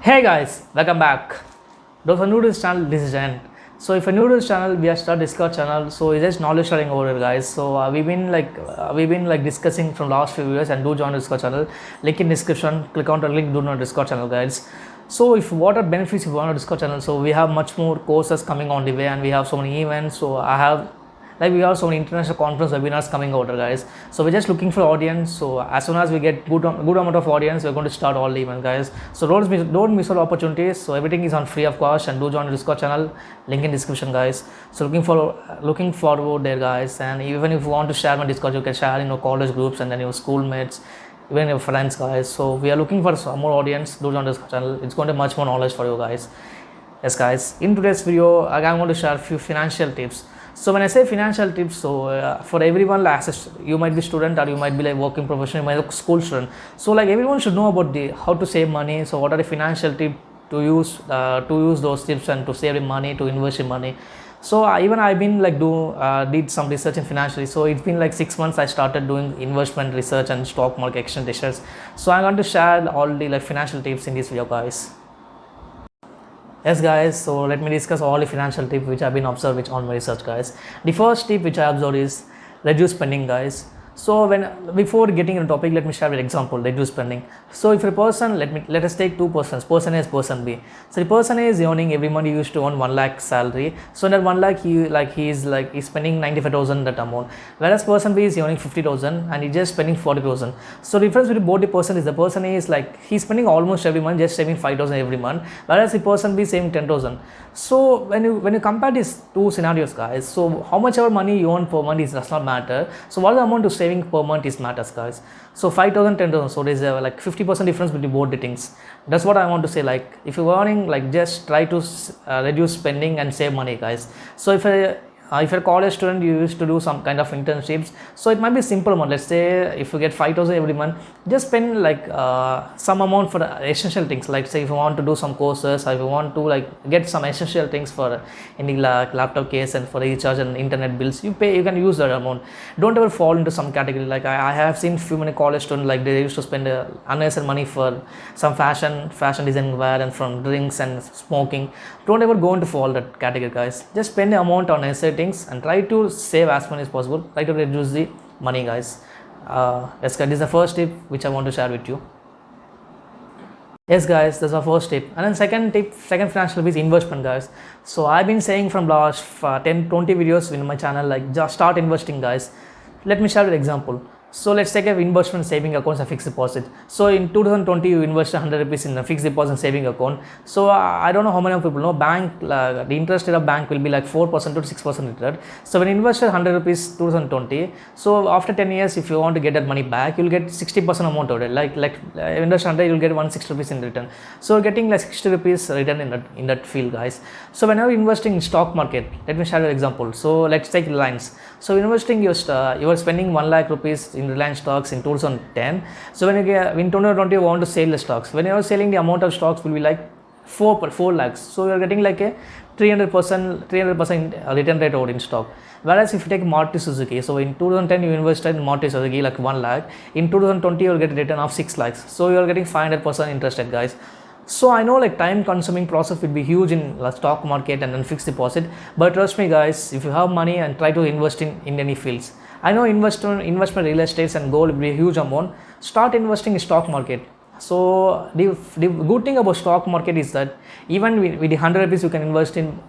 Hey guys, welcome back. Those who are new to this channel, this is Jen. So if you're new to this channel, we are start Discord channel. So it's just knowledge sharing over here, guys. So we've been discussing from last few years, and do join the Discord channel. Link in description. Click on the link. Do not Discord channel, guys. So if what are benefits if you want to Discord channel? So we have much more courses coming on the way, and we have so many events. So I have we have so many international conference webinars coming out, guys. So we're just looking for audience. So as soon as we get good amount of audience, we're going to start all the events, guys. So don't miss our opportunities. So everything is on free of cost, and do join the Discord channel. Link in description, guys. So looking forward there, guys. And even if you want to share my Discord, you can share in your college groups and then your schoolmates, even your friends, guys. So we are looking for some more audience. Do join this channel. It's going to be much more knowledge for you, guys. Yes, guys. In today's video, I'm going to share a few financial tips. So when I say financial tips, so for everyone, like you might be student, or you might be like working professional, you might be a school student. So like everyone should know about the how to save money. So what are the financial tips to use those tips and to save the money, to invest in money. So even I've been did some research in financially. So it's been like 6 months I started doing investment research and stock market exchange research. So I'm going to share all the like financial tips in this video, guys. Yes, guys, so let me discuss all the financial tips which I've been observed on my research, guys. The first tip which I observed is reduce spending, guys. So before getting into the topic, let me share an example. Reduce spending. So if a person, let us take two persons, person A is person B. So the person A is earning every month he used to earn 1 lakh salary. So in that 1 lakh he's spending 95,000 that amount. Whereas person B is earning 50,000 and he's just spending 40,000. So the difference between both the person is the person A is he's spending almost every month, just saving 5,000 every month, whereas the person B is saving 10,000. So when you compare these two scenarios, guys, so how much ever money you earn per month does not matter. So what the amount of saving per month is matters, guys. So 5,000, 10,000. So there's a 50% difference between both the things. That's what I want to say. Like if you're earning, just try to reduce spending and save money, guys. So if you're a college student, you used to do some kind of internships. So it might be simple amount. Let's say if you get 5,000 every month, just spend some amount for essential things. Like say if you want to do some courses, or if you want to get some essential things for any laptop case and for recharge and internet bills, you can use that amount. Don't ever fall into some category. Like I have seen few many college students, they used to spend unnecessary money for some fashion design wear and from drinks and smoking. Don't ever go into fall that category, guys. Just spend the amount on necessary things and try to save as much as possible. Try to reduce the money, guys. This is the first tip which I want to share with you. Yes, guys, that's our first tip. And then second financial tip is investment, guys. So I've been saying from last 10-20 videos in my channel, just start investing, guys. Let me share an example. So let's take an investment saving accounts and fixed deposit. So in 2020 you invest 100 rupees in a fixed deposit saving account. So I don't know how many people know the interest rate of bank will be 4% to 6% return. So when you invested 100 rupees 2020, so after 10 years if you want to get that money back, you'll get 60% amount of it. Invest 100, you'll get 160 rupees in return. So you're getting 60 rupees return in that field, guys. So whenever investing in stock market, let me share an example. So let's take Reliance. So investing you are spending 1 lakh rupees in Reliance stocks in 2010. So when in 2020 you want to sell the stocks, when you are selling, the amount of stocks will be 4 lakhs. So you are getting a 300% return rate out in stock. Whereas if you take Maruti Suzuki, so in 2010 you invested in Maruti Suzuki 1 lakh. In 2020 you will get a return of 6 lakhs. So you are getting 500% interest rate, guys. So I know time consuming process will be huge in the stock market and then fixed deposit, but trust me, guys, if you have money and try to invest in any fields. I know investment real estate and gold will be a huge amount. Start investing in stock market. So the good thing about stock market is that even with the 100 rupees you can invest in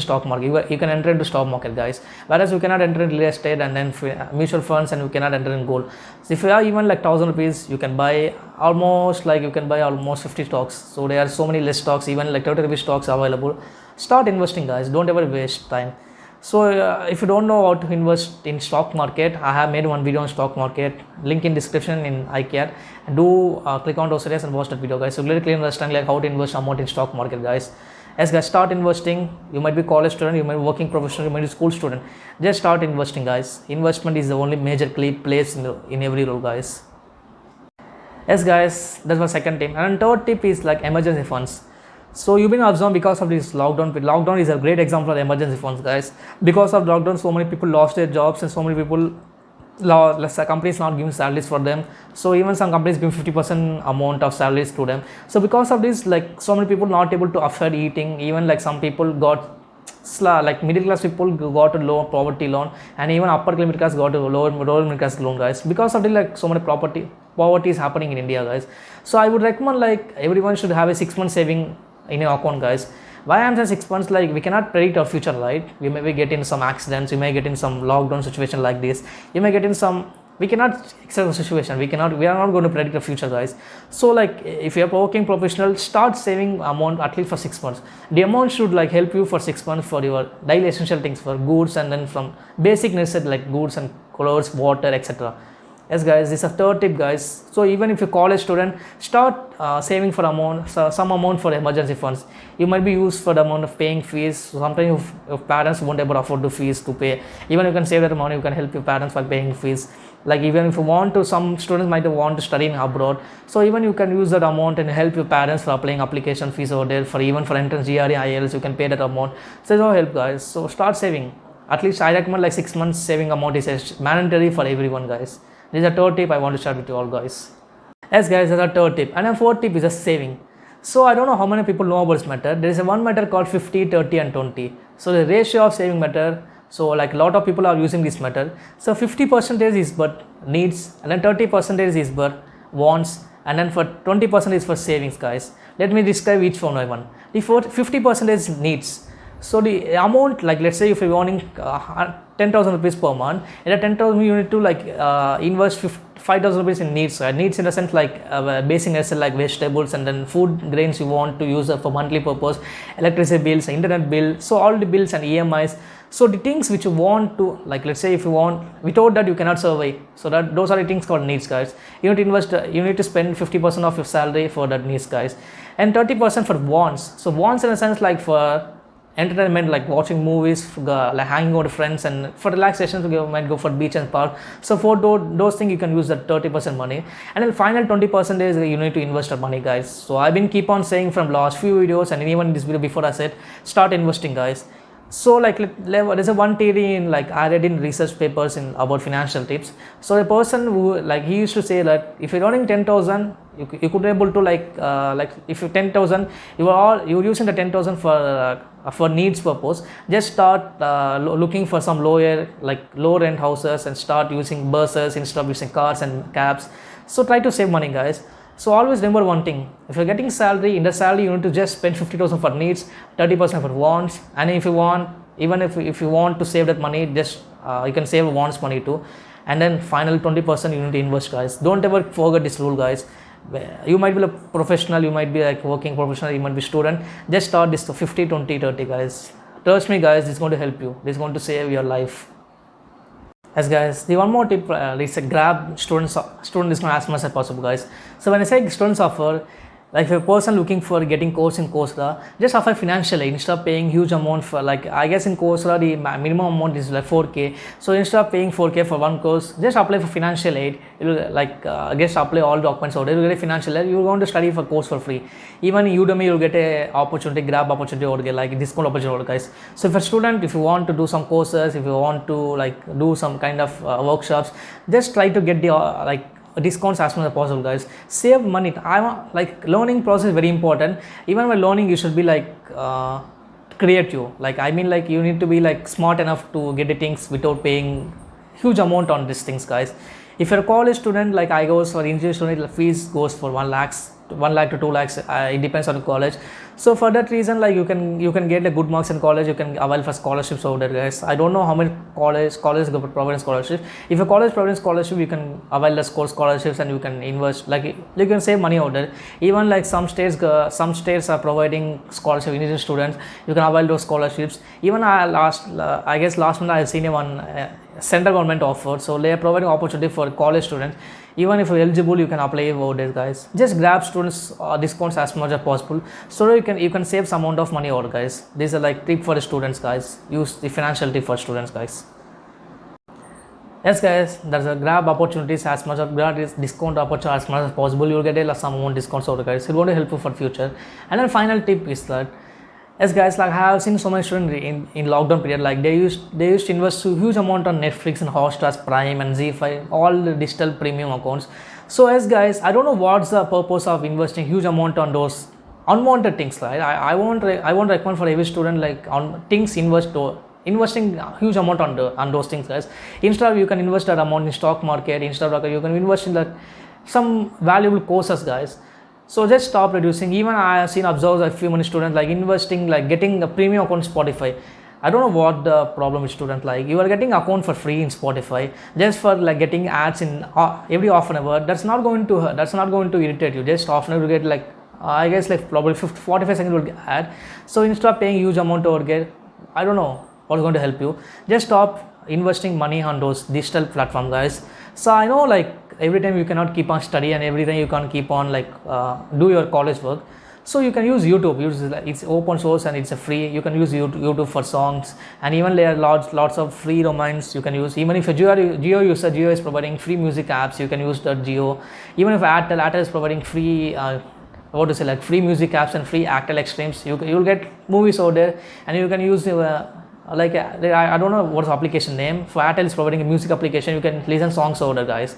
stock market. You can enter into stock market, guys. Whereas you cannot enter in real estate and then mutual funds, and you cannot enter in gold. So if you have even 1,000 rupees, you can buy almost 50 stocks. So there are so many less stocks, even 30 rupees stocks available. Start investing, guys. Don't ever waste time. So if you don't know how to invest in stock market, I have made one video on stock market. Link in description in iCare. And do click on those areas and watch that video, guys. So clearly understand how to invest amount in stock market, guys. Yes, guys, start investing. You might be college student, you might be working professional, you might be school student. Just start investing, guys. Investment is the only major key place in every role, guys. Yes, guys, that's my second tip. And third tip is emergency funds. So you've been observed because of this lockdown. Lockdown is a great example of emergency funds, guys. Because of lockdown, so many people lost their jobs and so many people less companies not giving salaries for them. So even some companies give 50% amount of salaries to them. So because of this, like so many people not able to afford eating. Even like some people got like middle class people got a low poverty loan, and even upper middle class got a lower middle class loan, guys, because of the like so many poverty is happening in India, guys. So I would recommend like everyone should have a 6 month saving in your account, guys. Why I'm saying 6 months, like we cannot predict our future, right? We may get in some accidents, we may get in some lockdown situation like this, you may get in some, we cannot accept the situation, we are not going to predict the future, guys. So like if you're working professional, start saving amount at least for 6 months. The amount should like help you for 6 months for your daily essential things, for goods, and then from basic necessities like goods and clothes, water, etc. Yes, guys, this is a third tip, guys. So even if you're a college student, start saving for some amount for emergency funds. You might be used for the amount of paying fees. Sometimes if parents won't able to afford the fees to pay, even you can save that money, you can help your parents by paying fees. Like even if you want to, some students might want to study in abroad, so even you can use that amount and help your parents for applying application fees over there, for even for entrance GRE IELTS, you can pay that amount. So it's all help, guys. So start saving. At least I recommend like 6 months saving amount is mandatory for everyone, guys. This is a third tip I want to share with you all, guys. Yes, guys, that's a third tip. And a fourth tip is a saving. So I don't know how many people know about this method. There is a one method called 50, 30 and 20. So the ratio of saving method, so like a lot of people are using this method. So 50% is but needs, and then 30% is but wants, and then for 20% is for savings, guys. Let me describe each one by one. The 50% is needs. So the amount, like let's say if you're earning 10,000 rupees per month, in a 10,000 you need to like invest 5,000 rupees in needs. Needs in the sense like basic necessities like vegetables, and then food grains you want to use for monthly purpose, electricity bills, internet bill, so all the bills and EMIs. So the things which you want to, like let's say if you want, without that you cannot survive. So that those are the things called needs, guys. You need to invest, you need to spend 50% of your salary for that needs, guys, and 30% for wants. So wants in a sense like for entertainment, like watching movies, like hanging out with friends, and for relaxation you might go for beach and park. So for those things you can use that 30% money, and then final 20% is you need to invest your money, guys. So I've been keep on saying from last few videos, and even this video before I said start investing, guys. So like there's a one theory in like I read in research papers in about financial tips. So a person who like he used to say that if you're earning 10,000, you could able to like if you 10,000, you're using the 10,000 for needs purpose. Just start looking for some low rent houses and start using buses instead of using cars and cabs. So try to save money, guys. So always remember one thing: if you're getting salary, in the salary you need to just spend 50,000 for needs, 30% for wants, and if you want, even if you want to save that money, just you can save wants money too, and then final 20% you need to invest, guys. Don't ever forget this rule, guys. You might be a professional, you might be like working professional, you might be student. Just start this to 50, 20, 30, guys. Trust me, guys, this is going to help you. This is going to save your life. Yes, guys, the one more tip is grab student discount as much as possible, guys. So when I say students offer, like if a person looking for getting course in Coursera, just offer financial aid instead of paying huge amount for, like I guess in Coursera the minimum amount is like 4K. So instead of paying 4K for one course, just apply for financial aid. You will like just apply all documents over there. You will get a financial aid. You will want to study for course for free. Even in Udemy, you will get a opportunity, grab opportunity over there, like discount opportunity over, guys. So if a student, if you want to do some courses, if you want to like do some kind of workshops, just try to get the discounts as much as possible, guys. Save money. I want like learning process is very important. Even while learning, you should be like creative. Like I mean, like you need to be like smart enough to get the things without paying huge amount on these things, guys. If you're a college student, like I goes for engineering student, the fees goes for 1 lakh to 2 lakhs. It depends on the college. So for that reason, like you can get a good marks in college, you can avail for scholarships over there, guys. I don't know how many colleges provide scholarships. If a college provides scholarship, you can avail the scholarships and you can invest, like you can save money over there. Even like some states are providing scholarship engineering students, you can avail those scholarships. Even I guess last month I have seen one central government offer, so they are providing opportunity for college students. Even if you're eligible, you can apply over there, guys. Just grab students discounts as much as possible, so you can save some amount of money over, guys. These are like tip for the students, guys. Use the financial tip for students, guys. Yes, guys, there's a grab opportunities as much as grab discount opportunity as much as possible. You'll get some amount discounts over, guys. It's going to help you for future. And then final tip is that Yes, guys, like I have seen so many students in lockdown period, like they used to invest a huge amount on Netflix and Hotstar Prime and Z5, all the digital premium accounts. So yes, guys, I don't know what's the purpose of investing huge amount on those unwanted things. Right? I won't recommend for every student like on things investing a huge amount on those things, guys. Instead, you can invest that amount in stock market. Instead, you can invest in some valuable courses, guys. So just stop reducing. Even I have seen observed a few many students like investing, like getting a premium account Spotify. I don't know what the problem with students, like you are getting account for free in Spotify just for like getting ads in every half an hour. That's not going to irritate you. Just half an hour you get like I guess like probably 50, 45 seconds will get ad. So instead of paying huge amount to get, I don't know what's going to help you. Just stop investing money on those digital platforms, guys. So I know like every time you cannot keep on study and every time you can't keep on like do your college work. So you can use YouTube. It's open source and it's a free. You can use YouTube for songs, and even there are lots of free domains you can use. Even if a Geo user, Geo is providing free music apps, you can use that Geo. Even if Airtel is providing free what to say, like free music apps and free Airtel Extremes, you'll get movies over there, and you can use I don't know what's the application name. For Airtel is providing a music application, you can listen songs over there, guys.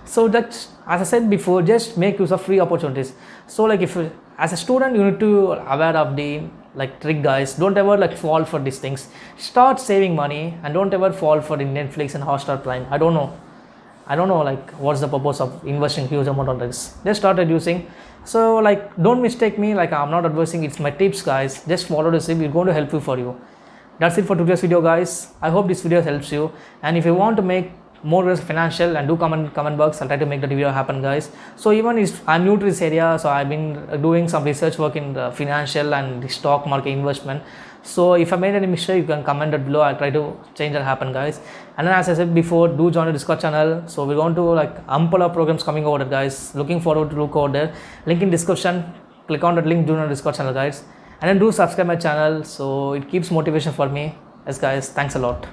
So that's, as I said before, just make use of free opportunities. So like if as a student you need to aware of the like trick, guys. Don't ever like fall for these things. Start saving money and don't ever fall for the Netflix and Hotstar Prime. I don't know like what's the purpose of investing huge amount on this. Just start reducing. So like don't mistake me, like I'm not advising, it's my tips, guys. Just follow this tip, it's going to help you for you. That's it for today's video, guys. I hope this video helps you, and if you want to make more financial, and do comment box, I'll try to make that video happen, guys. So even if I'm new to this area, so I've been doing some research work in the financial and the stock market investment. So if I made any mistake, you can comment that below. I'll try to change that happen, guys. And then as I said before, do join the Discord channel. So we're going to like umbrella programs coming over there, guys. Looking forward to look over there. Link in description. Click on that link, join the Discord channel, guys. And then do subscribe my channel, so it keeps motivation for me. Yes, guys, thanks a lot.